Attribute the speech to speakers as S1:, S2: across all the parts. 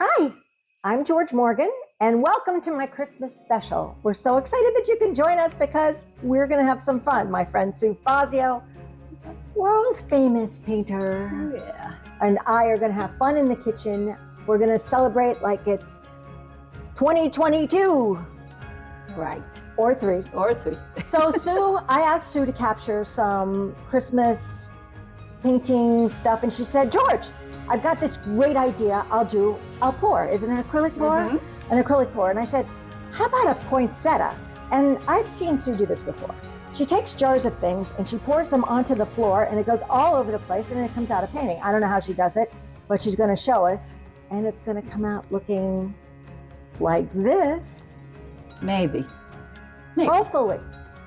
S1: Hi, I'm Jorj Morgan, and welcome to my Christmas special. We're so excited that you can join us because we're going to have some fun. My friend Sue Fazio, world famous painter, and I are going to have fun in the kitchen. We're going to celebrate like it's 2022.
S2: Right.
S1: Or three.
S2: Or three.
S1: So Sue, I asked Sue to capture some Christmas painting stuff, and she said, Jorj, I've got this great idea. I'll pour. Is it an acrylic pour? Mm-hmm. An acrylic pour. And I said, how about a poinsettia? And I've seen Sue do this before. She takes jars of things and she pours them onto the floor, and it goes all over the place, and it comes out a painting. I don't know how she does it, but she's going to show us, and it's going to come out looking like this.
S2: Maybe.
S1: Hopefully.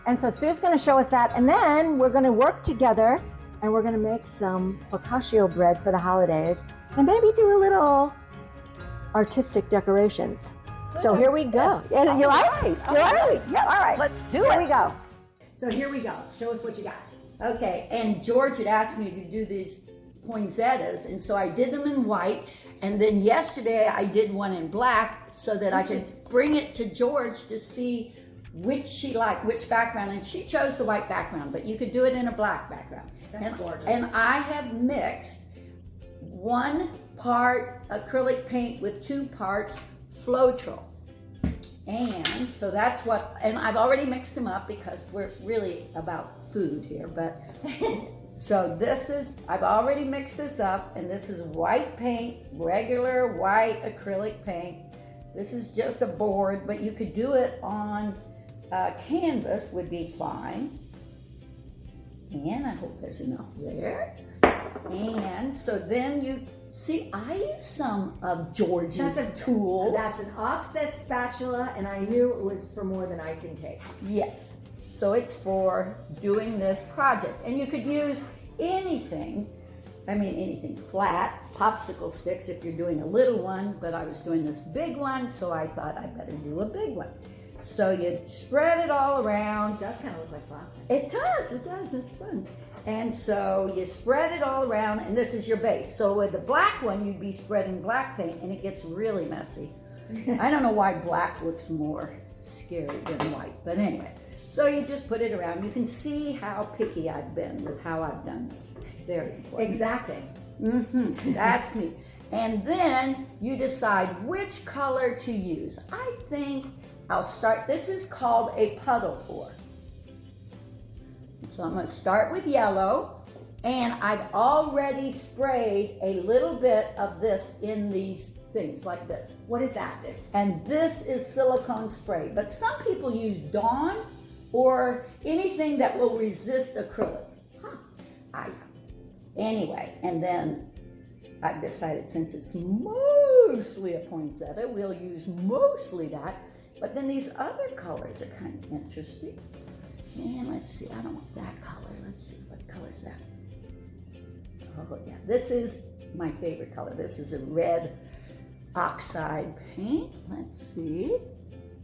S1: And so Sue's going to show us that, and then we're going to work together, and we're going to make some focaccia bread for the holidays, and maybe do a little artistic decorations. So here we go. Yeah, you like?
S2: You
S1: like?
S2: Yeah.
S1: All right.
S2: Let's do it.
S1: Here we go. So here we go. Show us what you got.
S2: Okay, and Jorj had asked me to do these poinsettias, and so I did them in white, and then yesterday I did one in black so that I could bring it to Jorj to see which she liked, which background, and she chose the white background, but you could do it in a black background.
S1: That's gorgeous.
S2: And I have mixed 1 part acrylic paint with 2 parts Floetrol. And so that's what, and I've already mixed them up because we're really about food here, but so this is, I've already mixed this up, and this is white paint, regular white acrylic paint. This is just a board, but you could do it on canvas would be fine. And I hope there's enough there. And so then you see, I use some of Jorj's tools.
S1: That's an offset spatula, and I knew it was for more than icing cakes.
S2: Yes. So it's for doing this project. And you could use anything, anything flat, popsicle sticks if you're doing a little one, but I was doing this big one, so I thought I better do a big one. So you spread it all around.
S1: It does kind of look like frosting.
S2: It does, it's fun. And so you spread it all around, and this is your base. So with the black one, you'd be spreading black paint, and it gets really messy. I don't know why black looks more scary than white, but anyway. So you just put it around. You can see how picky I've been with how I've done this. Very important.
S1: Exacting.
S2: Mm-hmm. That's me. And then you decide which color to use. I think I'll start, this is called a puddle pour. So I'm going to start with yellow, and I've already sprayed a little bit of this in these things like this.
S1: What is that?
S2: And this is silicone spray, but some people use Dawn or anything that will resist acrylic. Anyway, and then I've decided since it's mostly a poinsettia, we'll use mostly that. But then these other colors are kind of interesting. And let's see, I don't want that color. Let's see, what color is that? Oh yeah, this is my favorite color. This is a red oxide paint. Let's see,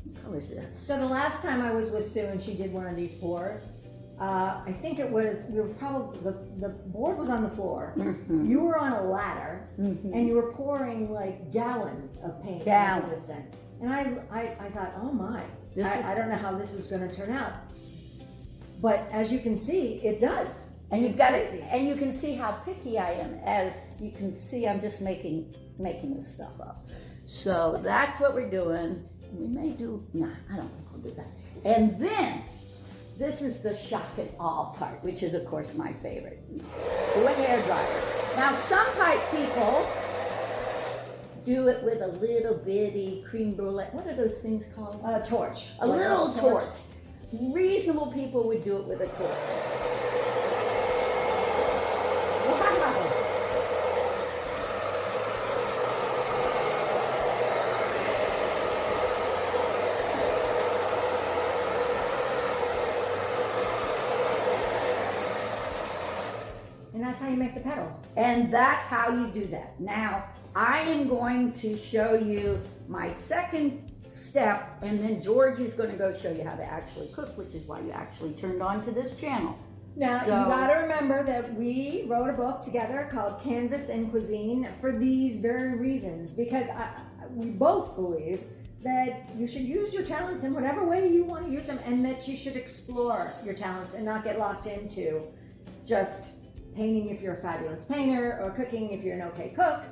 S2: what color is this?
S1: So the last time I was with Sue and she did one of these pours, I think it was, we were probably, the board was on the floor. Mm-hmm. You were on a ladder, mm-hmm. and you were pouring like gallons of paint into this thing. And I thought, oh my, I don't know how this is going to turn out. But as you can see, it does.
S2: And you've got it, and you can see how picky I am. As you can see, I'm just making this stuff up. So that's what we're doing. We may do, I don't think we'll do that. And then, this is the shock and awe part, which is of course my favorite. Do a hairdryer. Now some people do it with a little bitty creme brulee. What are those things called?
S1: A torch.
S2: A little torch. Reasonable people would do it with a torch.
S1: We'll talk about it. And that's how you make the petals.
S2: And that's how you do that. Now, I am going to show you my second step, and then Jorj is going to go show you how to actually cook, which is why you actually turned on to this channel.
S1: Now,
S2: So-
S1: you got to remember that we wrote a book together called Canvas and Cuisine for these very reasons, because we both believe that you should use your talents in whatever way you want to use them, and that you should explore your talents and not get locked into just painting if you're a fabulous painter, or cooking if you're an okay cook.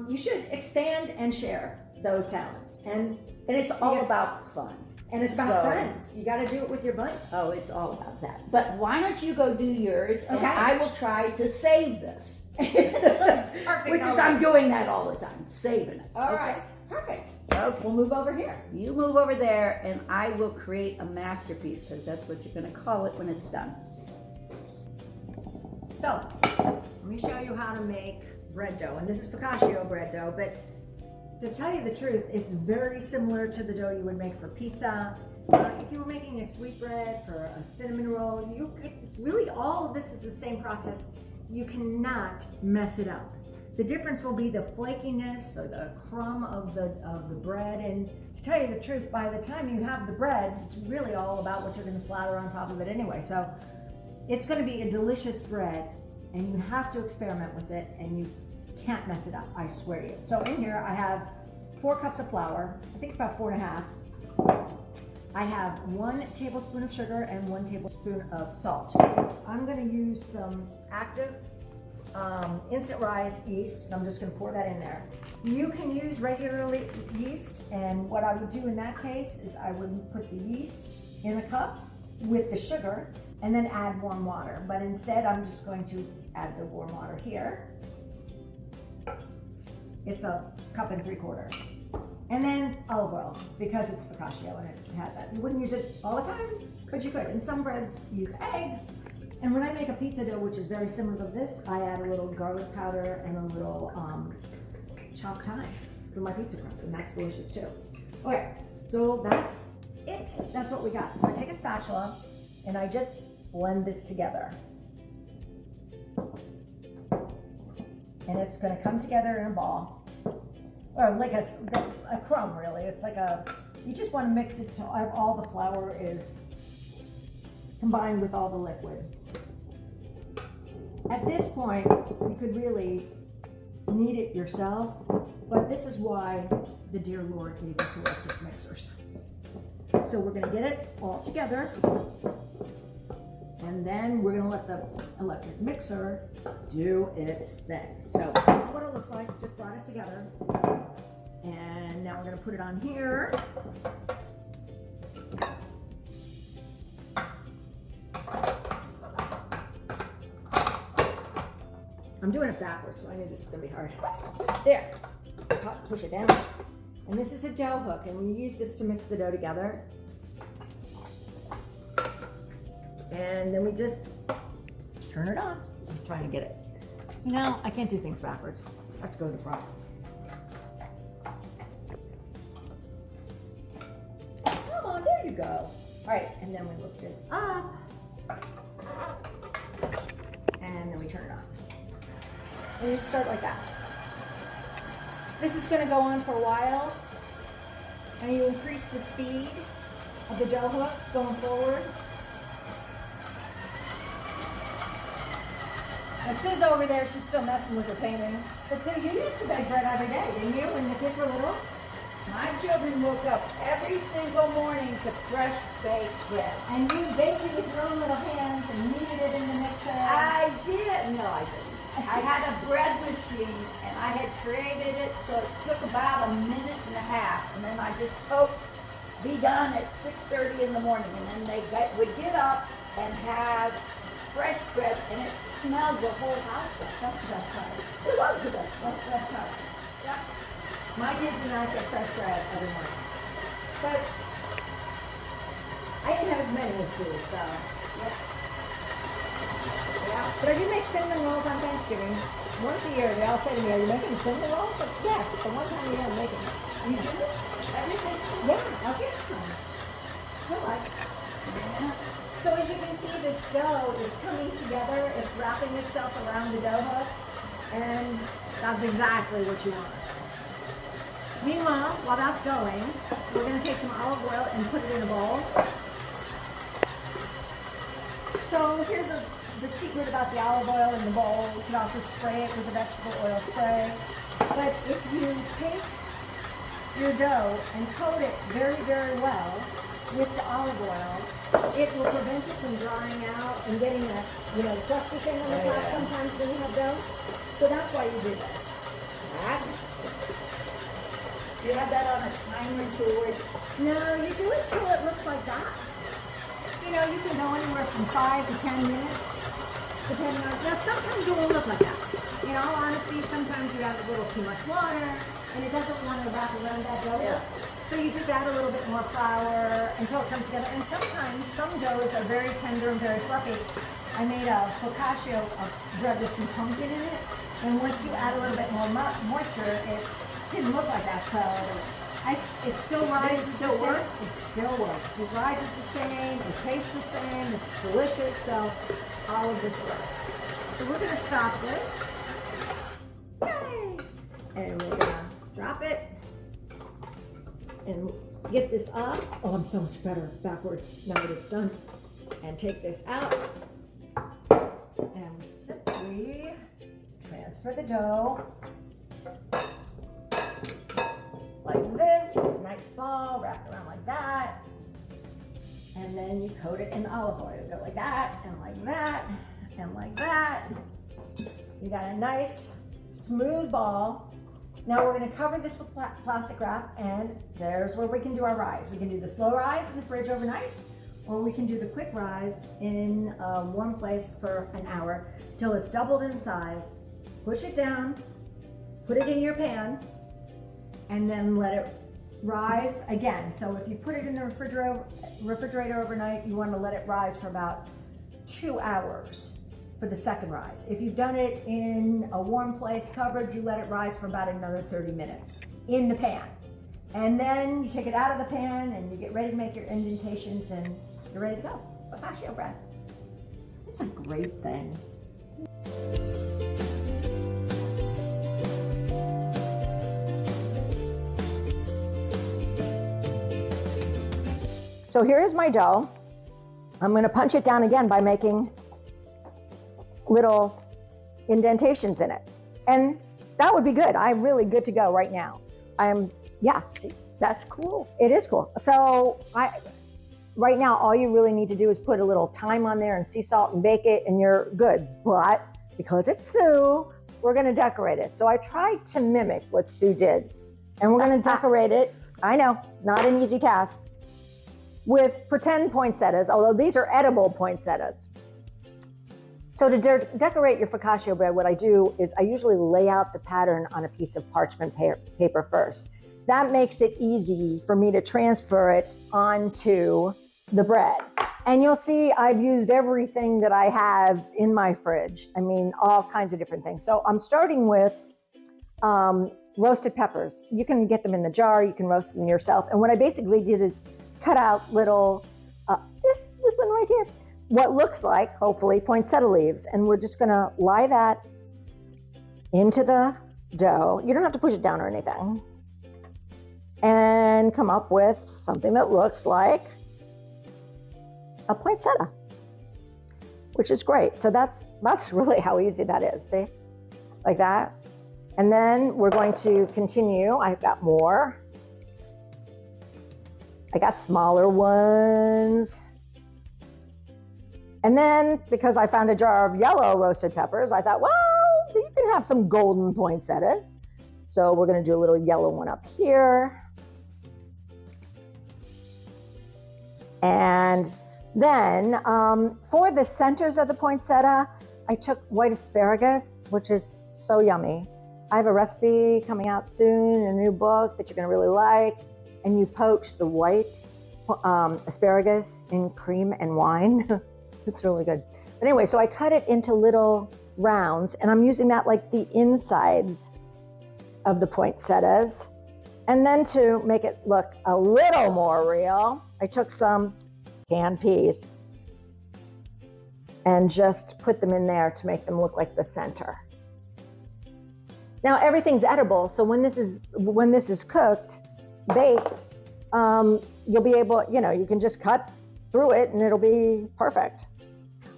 S1: You should expand and share those talents. And
S2: it's all about fun.
S1: And it's about
S2: So-
S1: friends. You got to do it with your buddies.
S2: Oh, it's all about that. But why don't you go do yours, and
S1: Okay.
S2: I will try to save this.
S1: It looks perfect.
S2: Which is,
S1: already.
S2: I'm doing that all the time, saving it.
S1: All right, perfect.
S2: Okay.
S1: We'll move over here.
S2: You move over there, and I will create a masterpiece, because that's what you're going to call it when it's done.
S1: So, let me show you how to make bread dough. And this is focaccia bread dough, but to tell you the truth, it's very similar to the dough you would make for pizza. If you were making a sweetbread for a cinnamon roll, it's really all of this is the same process. You cannot mess it up. The difference will be the flakiness or the crumb of the bread. And to tell you the truth, by the time you have the bread, it's really all about what you're going to slather on top of it anyway. So it's going to be a delicious bread, and you have to experiment with it, and you can't mess it up, I swear to you. So in here I have 4 cups of flour, I think about 4.5. I have 1 tablespoon of sugar and 1 tablespoon of salt. I'm going to use some active instant rise yeast, and I'm just going to pour that in there. You can use regular yeast, and what I would do in that case is I would put the yeast in a cup with the sugar and then add warm water. But instead I'm just going to add the warm water here. It's a 1.75 cups. And then olive oil, because it's focaccia and it has that. You wouldn't use it all the time, but you could. And some breads use eggs. And when I make a pizza dough, which is very similar to this, I add a little garlic powder and a little chopped thyme for my pizza crust, and that's delicious too. Okay, so that's it. That's what we got. So I take a spatula and I just blend this together. And it's going to come together in a ball, or like a crumb, really. It's like you just want to mix it so all the flour is combined with all the liquid. At this point, you could really knead it yourself, but this is why the dear Lord gave us electric mixers. So we're going to get it all together, and then we're going to let the electric mixer do its thing. So this is what it looks like. Just brought it together. And now we're going to put it on here. I'm doing it backwards, so I knew this was going to be hard. There. Push it down. And this is a dough hook, and we use this to mix the dough together. And then we just turn it on. I'm trying to get it. You know, I can't do things backwards. I have to go to the front. Come on, there you go. All right, and then we lift this up. And then we turn it on. And you start like that. This is going to go on for a while. And you increase the speed of the dough hook going forward. And Sue's over there, she's still messing with her painting. But Sue, you used to bake bread every day, didn't you, when the kids were little?
S2: My children woke up every single morning to fresh baked bread.
S1: And you baked it with your own little hands and kneaded it in the mixer.
S2: I did. No, I didn't. I had a bread machine, and I had created it so it took about 1.5 minutes, and then I just be done at 6:30 in the morning, and then they would get up and have fresh bread, and it smelled the whole house.
S1: That's the best part.
S2: It was the best.
S1: That's the best part.
S2: Yeah.
S1: My kids and I get fresh bread every morning. But I didn't have as many as Sue, so. Yeah. But I do make cinnamon rolls on Thanksgiving. Once a year, they all say to me, "Are you making cinnamon rolls?" But yes, it's the one time a year I'm making it.
S2: You do it? Everything?
S1: Yeah, I'll get some. I like.
S2: Yeah.
S1: So as you can see, this dough is coming together. It's wrapping itself around the dough hook, and that's exactly what you want. Meanwhile, while that's going, we're going to take some olive oil and put it in a bowl. So So here's the secret about the olive oil in the bowl. You can also spray it with a vegetable oil spray. But if you take your dough and coat it very, very well with the olive oil, it will prevent it from drying out and getting that, crusty thing on the top sometimes when you have dough. So that's why you do this.
S2: You have that on a timer to work?
S1: No, you do it till it looks like that. You can go anywhere from 5 to 10 minutes, depending on, now sometimes it will look like that. In all honesty, sometimes you add a little too much water, and it doesn't want to wrap around that dough.
S2: Yeah.
S1: So you just add a little bit more flour until it comes together. And sometimes some doughs are very tender and very fluffy. I made a focaccia bread with some pumpkin in it, and once you add a little bit more moisture, it didn't look like that. So it still rises.
S2: It still works?
S1: It still works. It rises the same. It tastes the same. It's delicious. So all of this works. So we're gonna stop this. Yay! And we're gonna drop it and get this off. Oh, I'm so much better backwards now that it's done. And take this out. And simply transfer the dough like this. Nice ball, wrap it around like that. And then you coat it in olive oil. Go like that, and like that, and like that. You got a nice smooth ball. Now we're going to cover this with plastic wrap, and there's where we can do our rise. We can do the slow rise in the fridge overnight, or we can do the quick rise in a warm place for an hour till it's doubled in size. Push it down, put it in your pan, and then let it rise again. So if you put it in the refrigerator overnight, you want to let it rise for about 2 hours for the second rise. If you've done it in a warm place covered, you let it rise for about another 30 minutes in the pan. And then you take it out of the pan and you get ready to make your indentations, and you're ready to go. Focaccia bread. It's a great thing. So here's my dough. I'm going to punch it down again by making little indentations in it. And that would be good. I'm really good to go right now. See, that's cool. It is cool. So right now, all you really need to do is put a little thyme on there and sea salt and bake it, and you're good. But because it's Sue, we're going to decorate it. So I tried to mimic what Sue did, and we're going to decorate it. I know, not an easy task, with pretend poinsettias, although these are edible poinsettias. So to decorate your focaccia bread, what I do is I usually lay out the pattern on a piece of parchment paper first. That makes it easy for me to transfer it onto the bread. And you'll see I've used everything that I have in my fridge. I mean, all kinds of different things. So I'm starting with roasted peppers. You can get them in the jar, you can roast them yourself. And what I basically did is cut out little, this one right here, what looks like, hopefully, poinsettia leaves. And we're just gonna lie that into the dough. You don't have to push it down or anything. And come up with something that looks like a poinsettia, which is great. So that's really how easy that is, see? Like that. And then we're going to continue. I've got more. I got smaller ones. And then, because I found a jar of yellow roasted peppers, I thought, well, you can have some golden poinsettias. So we're gonna do a little yellow one up here. And then for the centers of the poinsettia, I took white asparagus, which is so yummy. I have a recipe coming out soon, a new book that you're gonna really like. And you poach the white asparagus in cream and wine. It's really good. But anyway, so I cut it into little rounds, and I'm using that like the insides of the poinsettias. And then to make it look a little more real, I took some canned peas and just put them in there to make them look like the center. Now everything's edible, so when this is cooked, baked, you'll be able, you can just cut through it and it'll be perfect.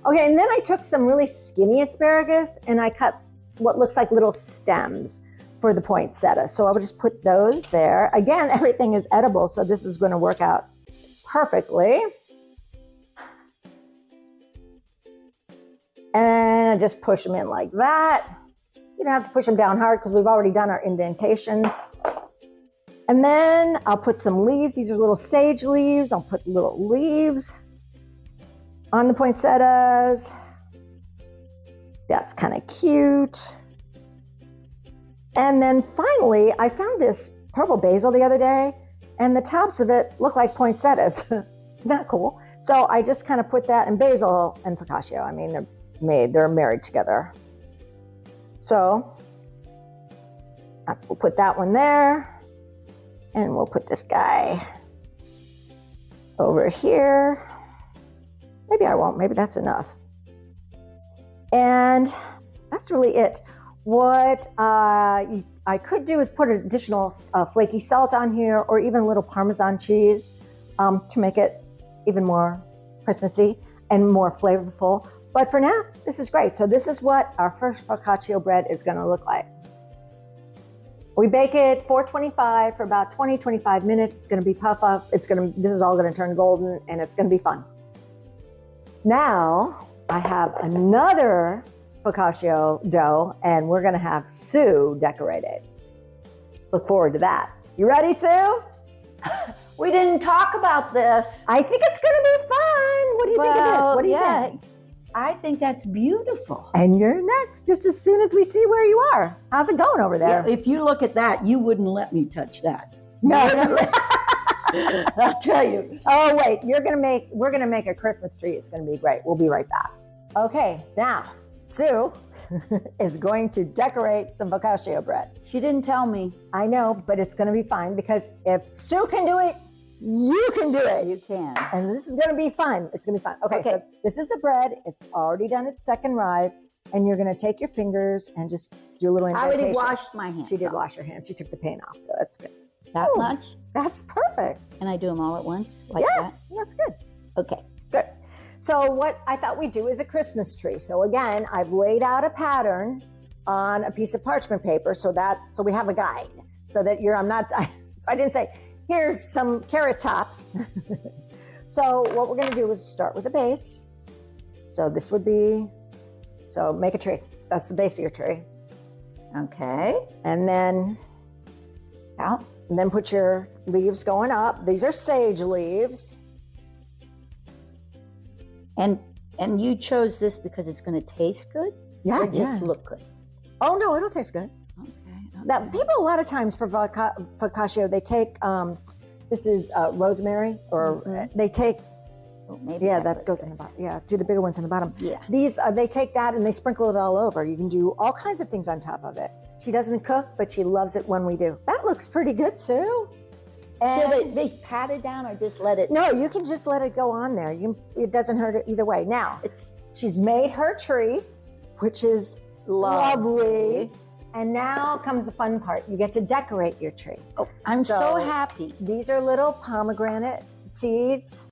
S1: Okay, and then I took some really skinny asparagus and I cut what looks like little stems for the poinsettia. So I would just put those there. Again, everything is edible, so this is going to work out perfectly. And I just push them in like that. You don't have to push them down hard because we've already done our indentations. And then I'll put some leaves. These are little sage leaves. I'll put little leaves on the poinsettias. That's kind of cute. And then finally, I found this purple basil the other day, and the tops of it look like poinsettias. Isn't that cool? So I just kind of put that in basil and focaccia. I mean, they're married together. So we'll put that one there, and we'll put this guy over here. Maybe I won't, maybe that's enough. And that's really it. What I could do is put additional flaky salt on here, or even a little Parmesan cheese to make it even more Christmassy and more flavorful. But for now, this is great. So this is what our first focaccia bread is going to look like. We bake it 425 for about 20-25 minutes. It's going to be puff up. This is all going to turn golden, and it's going to be fun. Now I have another focaccia dough, and we're going to have Sue decorate it. Look forward to that. You ready, Sue?
S2: We didn't talk about this.
S1: I think it's going to be fun. What do you think it is? What do you think?
S2: I think that's beautiful.
S1: And you're next, just as soon as we see where you are. How's it going over there?
S2: Yeah, if you look at that, you wouldn't let me touch that.
S1: No.
S2: I'll tell you.
S1: Oh, wait, we're going to make a Christmas tree. It's going to be great. We'll be right back. Okay, now, Sue is going to decorate some focaccia bread.
S2: She didn't tell me.
S1: I know, but it's going to be fine because if Sue can do it, you can do it.
S2: You can.
S1: And this is going to be fun. It's going to be fun. Okay, so this is the bread. It's already done its second rise. And you're going to take your fingers and just do a little indentation.
S2: I already washed my hands.
S1: She did wash her hands. She took the paint off, so that's good.
S2: That much?
S1: That's perfect.
S2: And I do them all at once like that?
S1: That's good.
S2: Okay.
S1: Good. So what I thought we'd do is a Christmas tree. So again, I've laid out a pattern on a piece of parchment paper so we have a guide. So that so I didn't say, here's some carrot tops. So what we're going to do is start with a base. So this would be, make a tree. That's the base of your tree.
S2: Okay.
S1: And then
S2: out.
S1: And then put your leaves going up. These are sage leaves.
S2: And you chose this because it's going to taste good?
S1: Yeah,
S2: or just look good?
S1: Oh, no, it'll taste good.
S2: Okay.
S1: Now, people a lot of times for focaccia, they take, this is rosemary, or they take, that goes in the bottom. Yeah, do the bigger ones in the bottom.
S2: Yeah.
S1: These, they take that and they sprinkle it all over. You can do all kinds of things on top of it. She doesn't cook, but she loves it when we do. That looks pretty good, Sue.
S2: Should it be patted down or just let it?
S1: No, you can just let it go on there. It doesn't hurt it either way. Now, she's made her tree, which is lovely. And now comes the fun part. You get to decorate your tree.
S2: Oh, I'm so happy.
S1: These are little pomegranate seeds.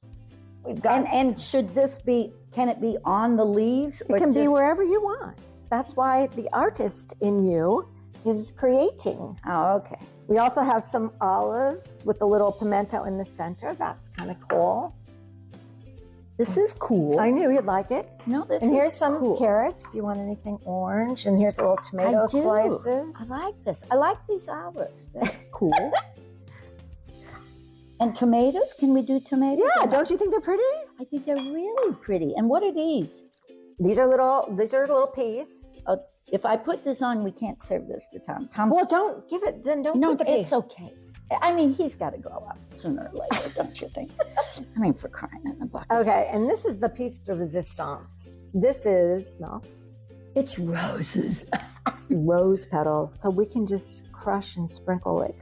S2: We've got, and should this be, can it be on the leaves?
S1: It can be wherever you want. That's why the artist in you is creating.
S2: Oh, okay.
S1: We also have some olives with a little pimento in the center. That's kind of cool.
S2: This is cool.
S1: I knew you'd like it.
S2: No, this is
S1: And here's some
S2: cool.
S1: carrots if you want anything orange. And here's a little tomato slices.
S2: I like this. I like these olives. That's cool. And tomatoes? Can we do tomatoes?
S1: Yeah, don't you think they're pretty?
S2: I think they're really pretty. And what are these?
S1: These are little peas.
S2: Oh, if I put this on, we can't serve this to Tom.
S1: Well, don't give it, then don't
S2: no,
S1: put the pea.
S2: it's okay. I mean, he's got to grow up sooner or later, don't you think? I mean, for crying in the bucket.
S1: Okay, and this is the piece de resistance. This is, smell.
S2: It's roses.
S1: Rose petals. So we can just crush and sprinkle like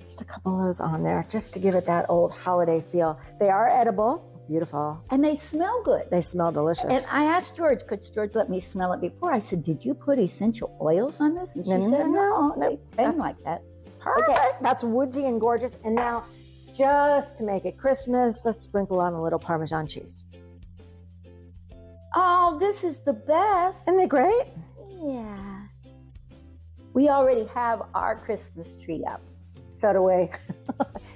S1: just a couple of those on there just to give it that old holiday feel. They are edible. Beautiful.
S2: And they smell good.
S1: They smell delicious.
S2: And I asked Jorj, could Jorj let me smell it before? I said, did you put essential oils on this? And she said, no, they didn't like that.
S1: Perfect. Okay, that's woodsy and gorgeous. And now, just to make it Christmas, let's sprinkle on a little Parmesan cheese.
S2: Oh, this is the best.
S1: Isn't it great?
S2: Yeah. We already have our Christmas tree up.
S1: So do we.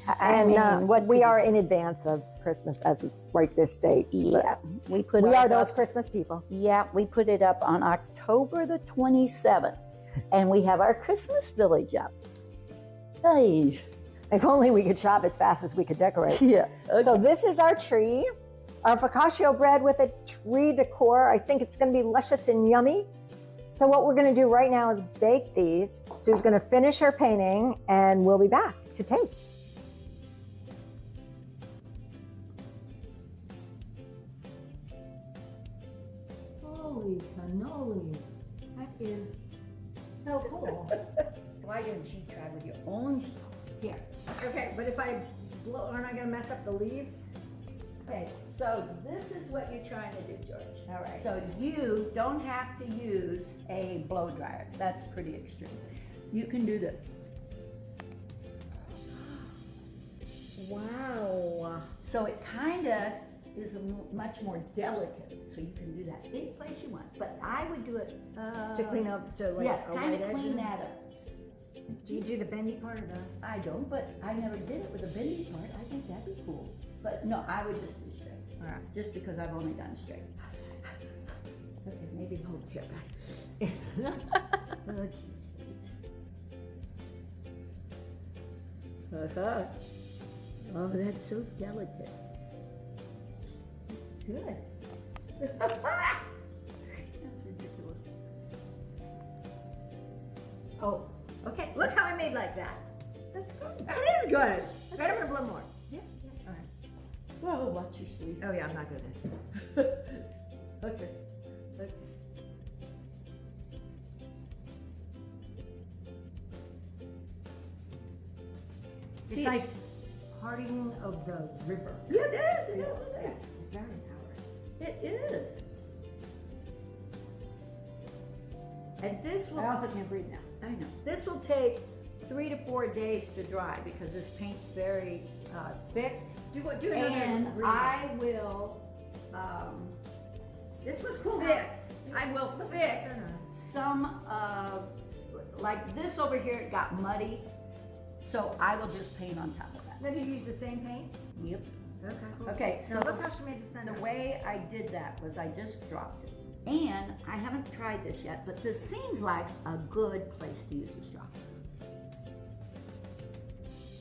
S2: I mean, what
S1: we
S2: could
S1: are
S2: you
S1: in advance of Christmas as of right this date.
S2: Yeah, we
S1: are those Christmas people.
S2: Yeah, we put it up on October the 27th, and we have our Christmas village up. Hey.
S1: If only we could shop as fast as we could decorate.
S2: Yeah. Okay.
S1: So this is our tree, our focaccia bread with a tree decor. I think it's going to be luscious and yummy. So what we're going to do right now is bake these. Sue's going to finish her painting, and we'll be back to taste. Holy cannoli. That is so cool.
S2: Why didn't you try with your own? Here.
S1: Okay, but if I blow, aren't I going to mess up the leaves?
S2: Okay, so this is what you're trying to do, George.
S1: All right.
S2: So you don't have to use a blow dryer. That's pretty extreme. You can do this.
S1: Wow.
S2: So it kind of is much more delicate, so you can do that any place you want. But I would do it
S1: To clean up, to like
S2: yeah,
S1: a
S2: kind
S1: white
S2: of
S1: edge.
S2: clean that up.
S1: Do you do the bendy part or not?
S2: I don't, but I never did it with a bendy part. I think that'd be cool. But no, I would just do straight.
S1: All right.
S2: Just because I've only done straight. Okay, maybe hold here back. Oh, jeez. Uh-huh. Oh, that's so delicate. That's good. That's ridiculous.
S1: Oh, okay. Look how I made like that.
S2: That's good.
S1: That is good. I gotta remember a little more.
S2: Yeah.
S1: All right.
S2: Well, watch your sleeve.
S1: Oh yeah, I'm not doing this.
S2: Okay. Okay.
S1: It's
S2: See-
S1: like parting of the river.
S2: Yeah, it is. It
S1: Yeah,
S2: is.
S1: it's very empowering.
S2: It is. And this will.
S1: I also can't breathe now.
S2: I know. This will take 3 to 4 days to dry because this paint's very thick.
S1: Do another
S2: And
S1: read.
S2: I will
S1: This was cool.
S2: fix. I will
S1: Look at the
S2: fix
S1: center.
S2: some of, like this over here, it got muddy. So I will just paint on top of that.
S1: Then did you use the same paint?
S2: Yep.
S1: Okay, cool.
S2: Okay,
S1: Now
S2: so
S1: look how she made the center.
S2: the way I did that was I just dropped it. And I haven't tried this yet, but this seems like a good place to use this drop.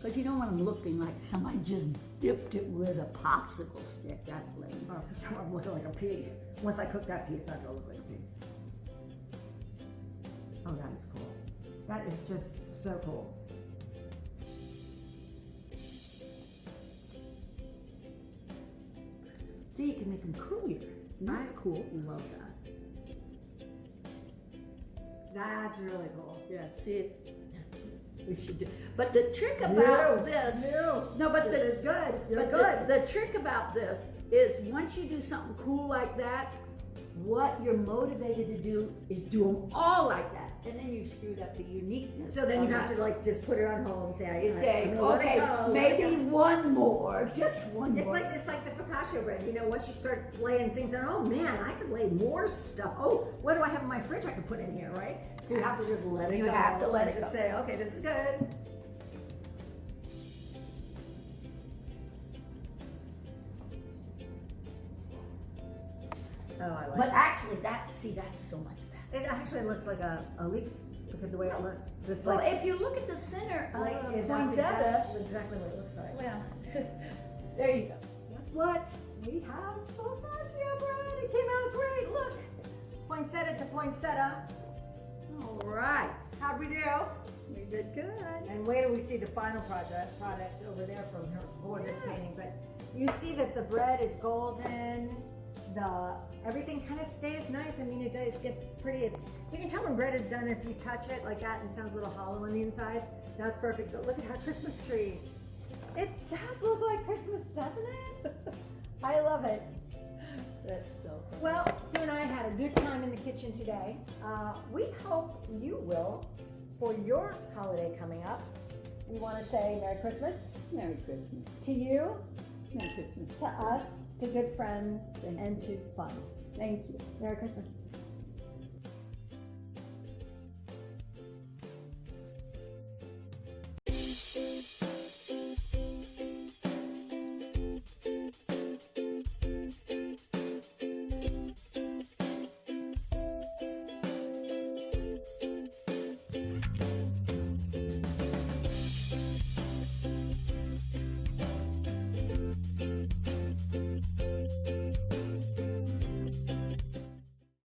S2: Because you don't want them looking like somebody just dipped it with a popsicle stick. That's lame.
S1: Oh, I'm looking like a pig. Once I cook that piece, it's not gonna look like a pig. Oh, that is cool. That is just so cool.
S2: So you can make them curlier. That's cool.
S1: Love that. That's really cool.
S2: Yeah, see it? We should do. But the trick about this, no, but
S1: This is good. You're
S2: but
S1: good.
S2: the trick about this is once you do something cool like that, what you're motivated to do is do them all like that, and then you screwed up the uniqueness.
S1: So then
S2: of
S1: you have
S2: that.
S1: to like just put it on hold and say,
S2: You say,
S1: I'm gonna let it
S2: okay,
S1: go.
S2: maybe one more, just one
S1: It's
S2: more.
S1: like the focaccia bread. You know, once you start laying things in, oh man, I could lay more stuff. Oh, what do I have in my fridge I could put in here, right? So you have to just let it go.
S2: You have to let
S1: and
S2: it
S1: just
S2: go.
S1: say, okay, this is good. Oh, I like
S2: But
S1: it.
S2: actually, that's so much better.
S1: It actually looks like a leaf. Look at the way it looks. Just
S2: Well,
S1: like,
S2: if you look at the center of
S1: yeah, that's
S2: poinsettia,
S1: exactly what it looks like.
S2: well, there you go.
S1: Guess what? We have focaccia bread. It came out great. Look, poinsettia to poinsettia.
S2: All right.
S1: How'd we do?
S2: We did good.
S1: And wait till we see the final product over there from her gorgeous painting. But you see that the bread is golden. Everything kind of stays nice. I mean, it gets pretty. You can tell when bread is done if you touch it like that and it sounds a little hollow on the inside. That's perfect. But look at our Christmas tree. It does look like Christmas, doesn't it? I love it.
S2: That's so cool.
S1: Well, Sue and I had a good time in the kitchen today. We hope you will for your holiday coming up. We want to say Merry Christmas
S2: Merry Christmas.
S1: to you,
S2: Merry Christmas.
S1: to us, to good friends, and to fun.
S2: Thank you.
S1: Merry Christmas.